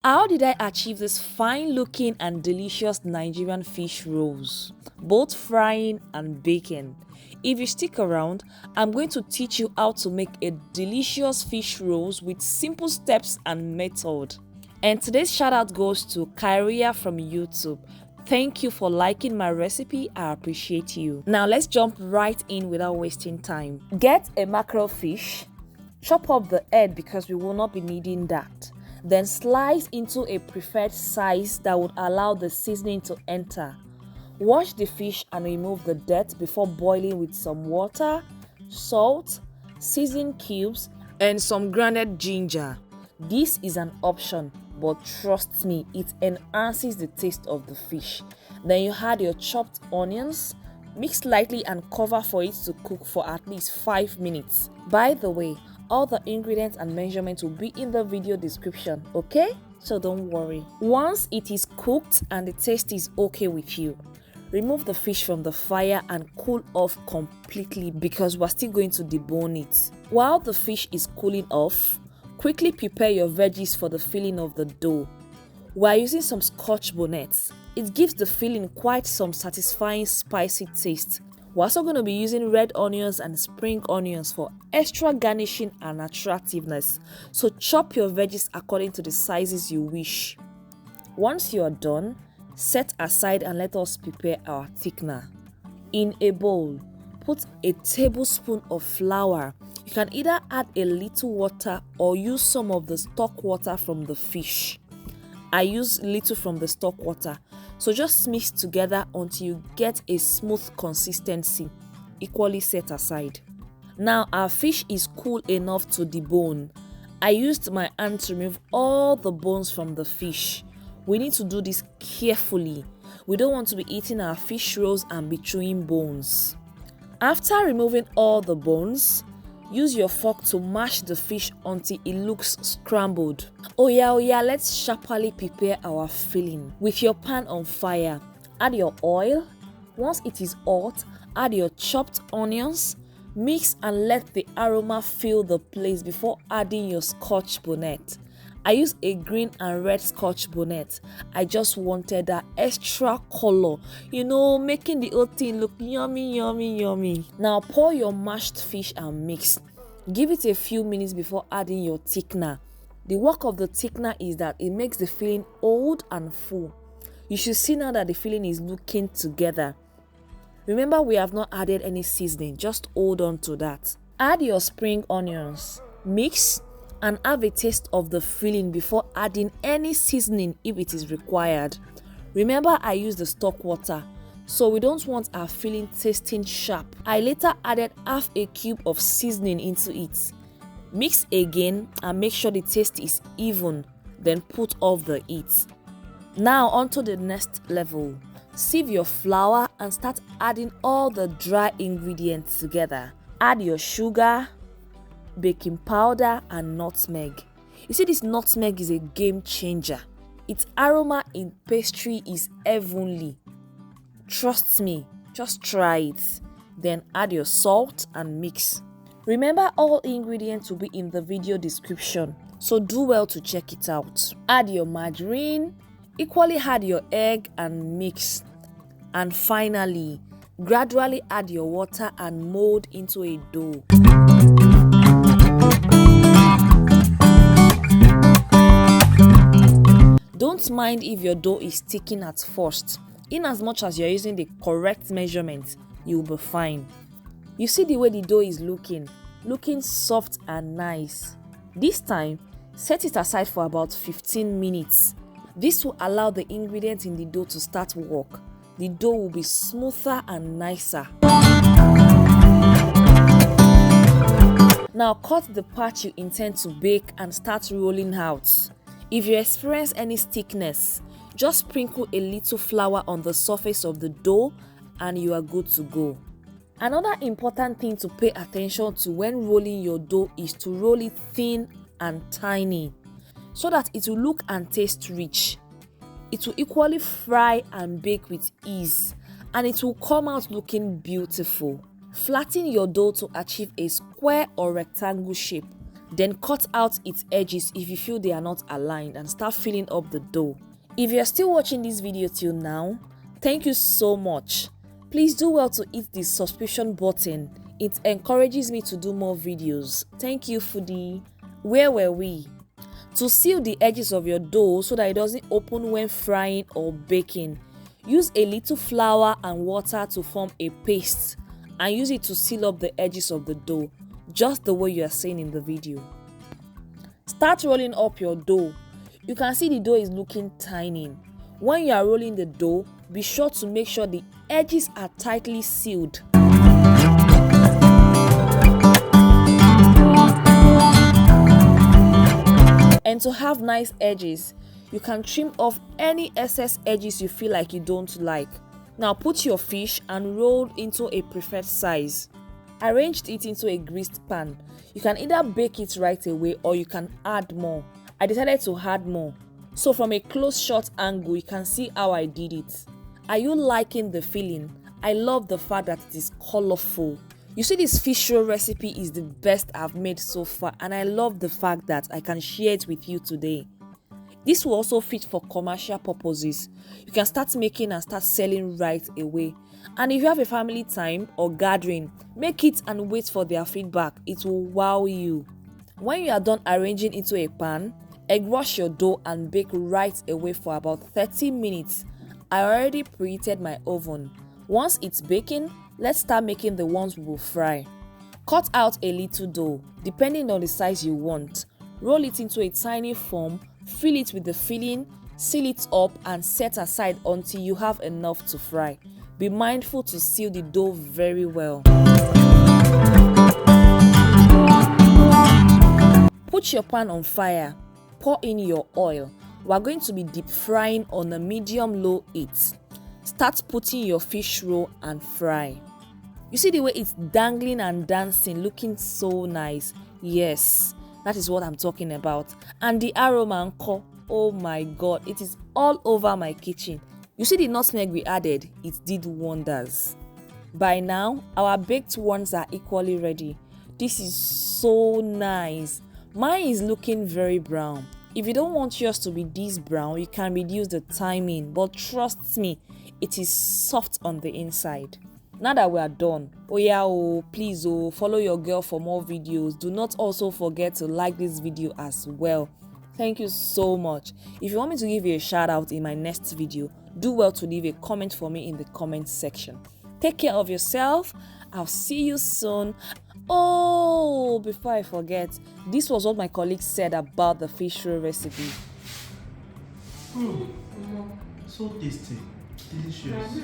How did I achieve this fine looking and delicious Nigerian fish rolls, both frying and baking? If you stick around, I'm going to teach you how to make a delicious fish rolls with simple steps and method. And today's shout out goes to Kyria from YouTube. Thank you for liking my recipe, I appreciate you. Now let's jump right in without wasting time. Get a mackerel fish, chop up the head because we will not be needing that. Then slice into a preferred size that would allow the seasoning to enter. Wash the fish and remove the dirt before boiling with some water, salt, seasoned cubes, and some grounded ginger. This is an option, but trust me, it enhances the taste of the fish. Then you add your chopped onions, mix lightly and cover for it to cook for at least 5 minutes. By the way, all the ingredients and measurements will be in the video description, okay? So don't worry. Once it is cooked and the taste is okay with you, remove the fish from the fire and cool off completely because we're still going to debone it. While the fish is cooling off, quickly prepare your veggies for the filling of the dough. We're using some scotch bonnets. It gives the filling quite some satisfying spicy taste. We're also going to be using red onions and spring onions for extra garnishing and attractiveness. So chop your veggies according to the sizes you wish. Once you are done, set aside and let us prepare our thickener. In a bowl, put a tablespoon of flour. You can either add a little water or use some of the stock water from the fish. I use little from the stock water. So just mix together until you get a smooth consistency, equally set aside. Now our fish is cool enough to debone. I used my hand to remove all the bones from the fish. We need to do this carefully. We don't want to be eating our fish rolls and be chewing bones. After removing all the bones, use your fork to mash the fish until it looks scrambled. Oh yeah, let's sharply prepare our filling. With your pan on fire, add your oil. Once it is hot, add your chopped onions. Mix and let the aroma fill the place before adding your scotch bonnet. I use a green and red scotch bonnet. I just wanted that extra color, making the whole thing look yummy. Now pour your mashed fish and mix. Give it a few minutes before adding your thickener. The work of the thickener is that it makes the filling hold and full. You should see now that the filling is looking together. Remember, we have not added any seasoning, just hold on to that. Add your spring onions, mix and have a taste of the filling before adding any seasoning if it is required. Remember, I used the stock water, so we don't want our filling tasting sharp. I later added half a cube of seasoning into it. Mix again and make sure the taste is even, then put off the heat. Now onto the next level. Sieve your flour and start adding all the dry ingredients together. Add your sugar, baking powder and nutmeg. You see, this nutmeg is a game changer. Its aroma in pastry is heavenly. Trust me, just try it. Then add your salt and mix. Remember, all ingredients will be in the video description, so do well to check it out. Add your margarine, equally add your egg and mix. And finally, gradually add your water and mold into a dough. Don't mind if your dough is sticking at first. In as much as you're using the correct measurement, you'll be fine. You see the way the dough is looking soft and nice. This time, set it aside for about 15 minutes. This will allow the ingredients in the dough to start work. The dough will be smoother and nicer. Now cut the part you intend to bake and start rolling out. If you experience any stickness, just sprinkle a little flour on the surface of the dough and you are good to go. Another important thing to pay attention to when rolling your dough is to roll it thin and tiny so that it will look and taste rich. It will equally fry and bake with ease and it will come out looking beautiful. Flatten your dough to achieve a square or rectangle shape. Then cut out its edges if you feel they are not aligned and start filling up the dough. If you are still watching this video till now, thank you so much. Please do well to hit the subscription button. It encourages me to do more videos. Thank you, foodie. Where were we? To seal the edges of your dough so that it doesn't open when frying or baking, use a little flour and water to form a paste and use it to seal up the edges of the dough, just the way you are seeing in the video. Start rolling up your dough. You can see the dough is looking tiny. When you are rolling the dough, be sure to make sure the edges are tightly sealed. And to have nice edges, you can trim off any excess edges you feel like you don't like. Now put your fish and roll into a preferred size. Arrange it into a greased pan. You can either bake it right away or you can add more. I decided to add more. So from a close shot angle, you can see how I did it. Are you liking the feeling? I love the fact that it is colorful. You see, this fish roll recipe is the best I've made so far, and I love the fact that I can share it with you today. This will also fit for commercial purposes. You can start making and start selling right away. And if you have a family time or gathering, make it and wait for their feedback. It will wow you. When you are done arranging into a pan, egg wash your dough and bake right away for about 30 minutes. I already preheated my oven. Once it's baking, let's start making the ones we will fry. Cut out a little dough, depending on the size you want. Roll it into a tiny form, fill it with the filling, seal it up and set aside until you have enough to fry. Be mindful to seal the dough very well. Put your pan on fire, pour in your oil. We are going to be deep frying on a medium-low heat. Start putting your fish roll and fry. You see the way it's dangling and dancing, looking so nice. Yes, that is what I'm talking about. And the aroma, oh my god, it is all over my kitchen. You see the nutmeg we added, it did wonders. By now, our baked ones are equally ready. This is so nice. Mine is looking very brown. If you don't want yours to be this brown, you can reduce the timing, but trust me, it is soft on the inside. Now that we are done, please follow your girl for more videos. Do not also forget to like this video as well. Thank you so much. If you want me to give you a shout out in my next video, do well to leave a comment for me in the comment section. Take care of yourself. I'll see you soon. Oh, before I forget, this was what my colleague said about the fish roll recipe. So tasty, delicious.